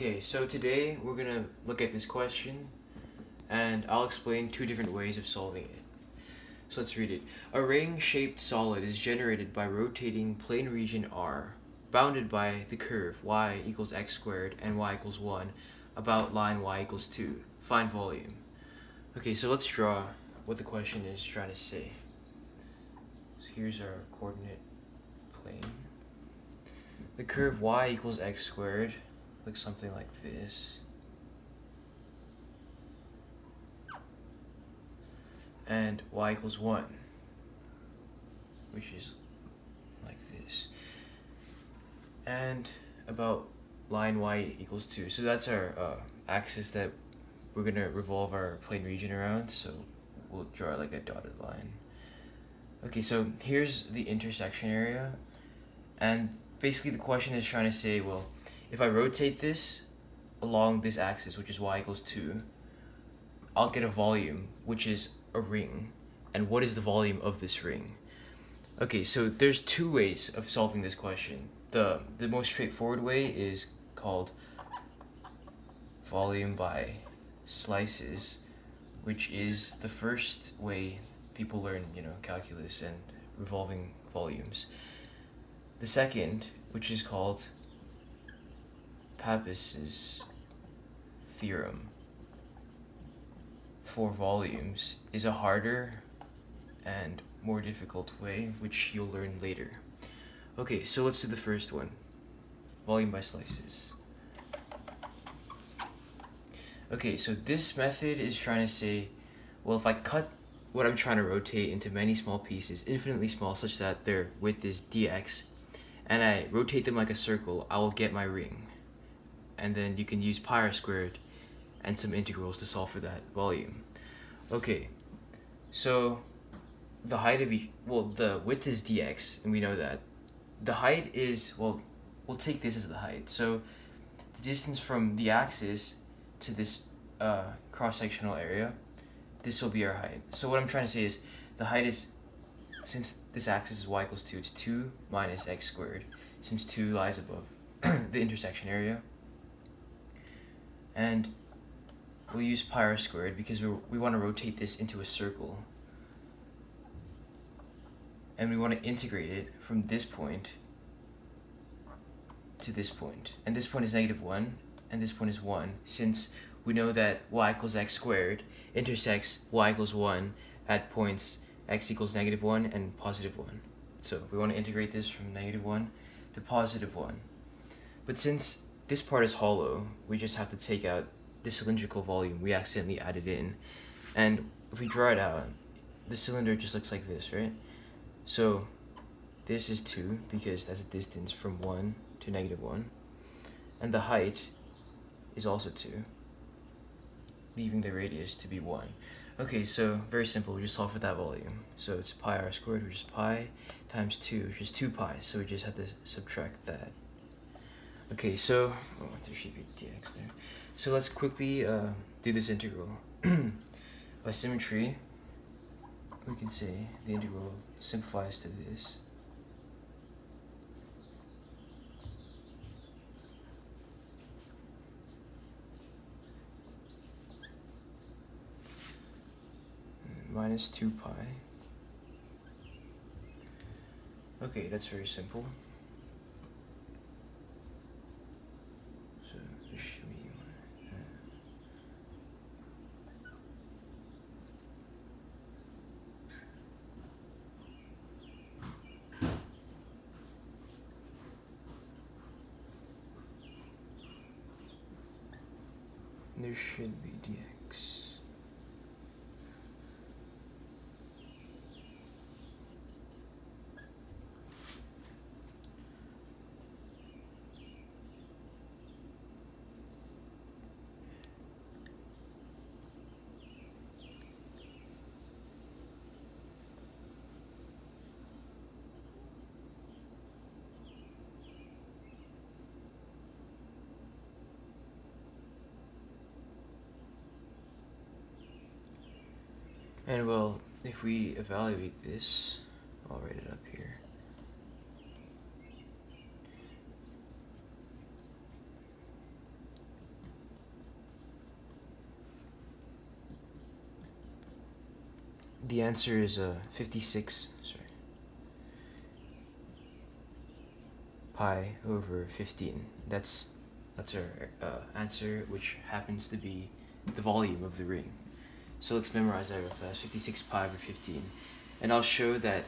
Okay, so today we're gonna look at this question and I'll explain two different ways of solving it. So let's read it. A ring-shaped solid is generated by rotating plane region R, bounded by the curve y equals x squared and y equals 1 about line y equals 2. Find volume. Okay, so let's draw what the question is trying to say. So here's our coordinate plane. The curve y equals x squared looks something like this. And y equals 1, which is like this. And about line y equals 2. So that's our axis that we're going to revolve our plane region around. So we'll draw like a dotted line. Okay, so here's the intersection area. And basically the question is trying to say, well, if I rotate this along this axis, which is y equals 2, I'll get a volume, which is a ring. And what is the volume of this ring? Okay, so there's two ways of solving this question. The most straightforward way is called volume by slices, which is the first way people learn, calculus and revolving volumes. The second, which is called Pappus's theorem for volumes, is a harder and more difficult way, which you'll learn later. Okay, so let's do the first one, volume by slices. Okay, so this method is trying to say, well, if I cut what I'm trying to rotate into many small pieces, infinitely small, such that their width is dx, and I rotate them like a circle, I will get my ring. And then you can use pi r squared and some integrals to solve for that volume. Okay, so the height of the width is dx, and we know that. The height is, we'll take this as the height. So the distance from the axis to this cross-sectional area, this will be our height. So what I'm trying to say is, the height is, since this axis is y equals 2, it's 2 minus x squared, since 2 lies above the intersection area. And we'll use pi r squared because we want to rotate this into a circle. And we want to integrate it from this point to this point. And this point is -1, and this point is 1, since we know that y equals x squared intersects y equals 1 at points x equals -1 and +1. So we want to integrate this from -1 to +1. But since this part is hollow, we just have to take out the cylindrical volume we accidentally added in. And if we draw it out, the cylinder just looks like this, right? So this is 2 because that's a distance from 1 to -1. And the height is also 2, leaving the radius to be 1. Okay, so very simple, we just solve for that volume. So it's pi r squared, which is pi, times 2, which is 2 pi, so we just have to subtract that. Okay, so, there should be dx there. So let's quickly do this integral. By symmetry, we can say the integral simplifies to this. Minus 2 pi. Okay, that's very simple. So there should be there should be dx. And well, if we evaluate this, I'll write it up here. the answer is 56. Sorry. Pi over 15. That's our answer, which happens to be the volume of the ring. So let's memorize that real fast. 56 pi over 15. And I'll show that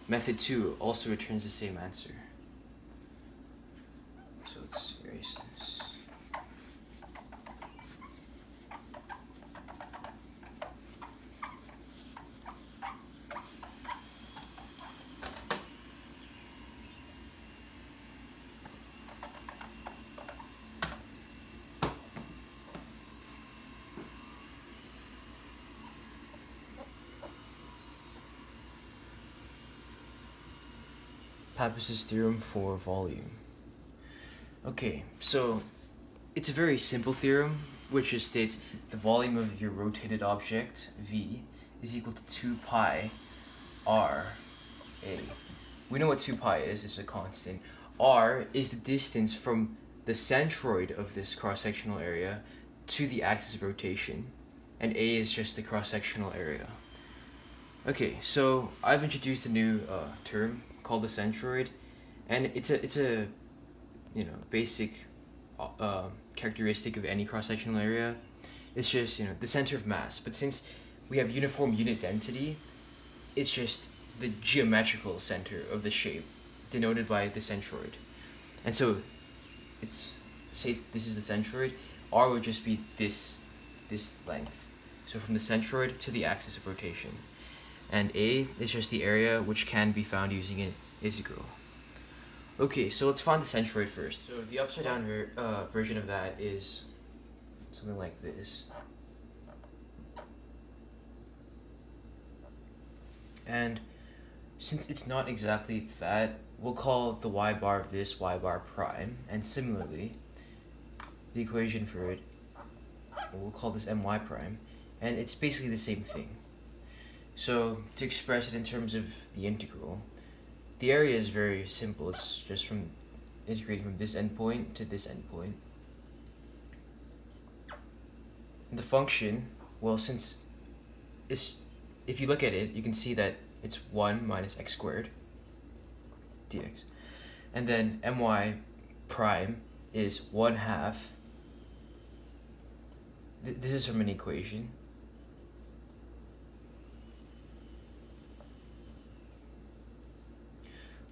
method 2 also returns the same answer. So let's erase this. Pappus's theorem for volume. Okay, so it's a very simple theorem, which just states the volume of your rotated object, V, is equal to 2 pi r a. We know what 2 pi is, it's a constant. R is the distance from the centroid of this cross-sectional area to the axis of rotation, and a is just the cross-sectional area. Okay, so I've introduced a new term called the centroid, and it's a basic characteristic of any cross-sectional area. It's just the center of mass, but since we have uniform unit density, it's just the geometrical center of the shape denoted by the centroid. And so it's, say this is the centroid, r would just be this length, so from the centroid to the axis of rotation. And A is just the area which can be found using an integral. Okay, so let's find the centroid first. So the upside down version of that is something like this. And since it's not exactly that, we'll call the y bar of this y bar prime, and similarly, the equation for it, we'll call this my prime, and it's basically the same thing. So to express it in terms of the integral, the area is very simple. It's just from integrating from this endpoint to this endpoint. And the function, well, since if you look at it, you can see that it's 1 minus x squared dx. And then my prime is 1/2. This is from an equation.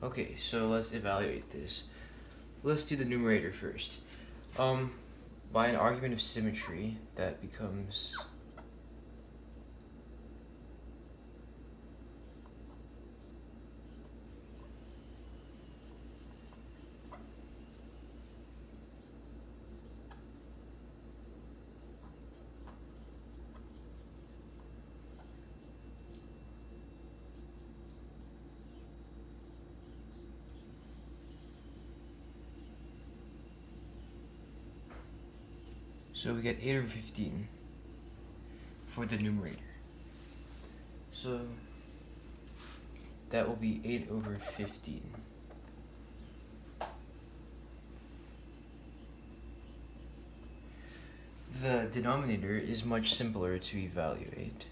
Okay, so let's evaluate this. Let's do the numerator first. By an argument of symmetry, that becomes so we get 8 over 15 for the numerator. So that will be 8 over 15. The denominator is much simpler to evaluate.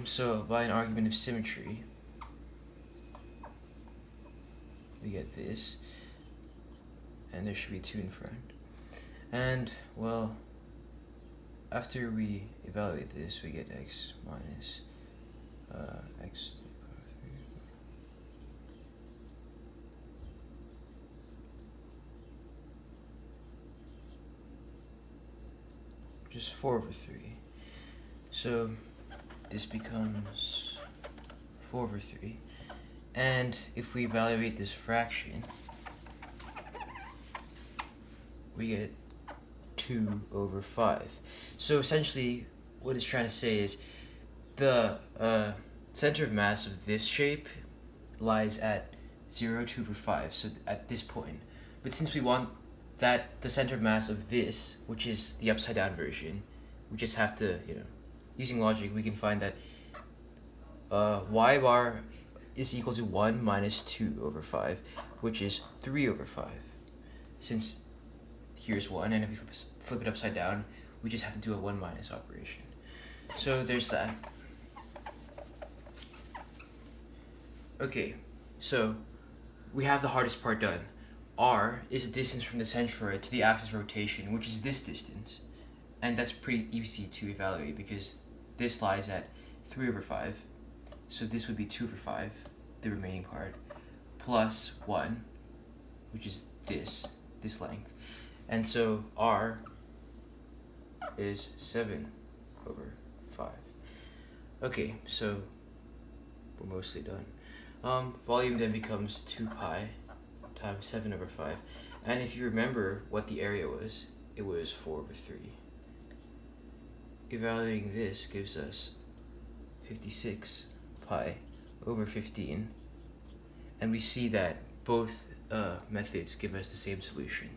So by an argument of symmetry, we get this, and there should be 2 in front. And, well, after we evaluate this, we get x minus x just 4 over 3. So this becomes 4 over 3. And if we evaluate this fraction, we get 2 over 5. So essentially, what it's trying to say is the center of mass of this shape lies at 0, 2 over 5, so at this point. But since we want that the center of mass of this, which is the upside down version, we just have to, using logic, we can find that y bar is equal to 1 minus 2 over 5, which is 3 over 5, since here's 1, and if we flip it upside down, we just have to do a 1 minus operation. So there's that. Okay, so we have the hardest part done. R is the distance from the centroid to the axis of rotation, which is this distance. And that's pretty easy to evaluate because this lies at 3/5. So this would be 2/5, the remaining part, plus 1, which is this length. And so R is 7/5. Okay, so we're mostly done. Volume then becomes 2 pi times 7/5. And if you remember what the area was, it was 4/3. Evaluating this gives us 56 pi over 15. And we see that both methods give us the same solution.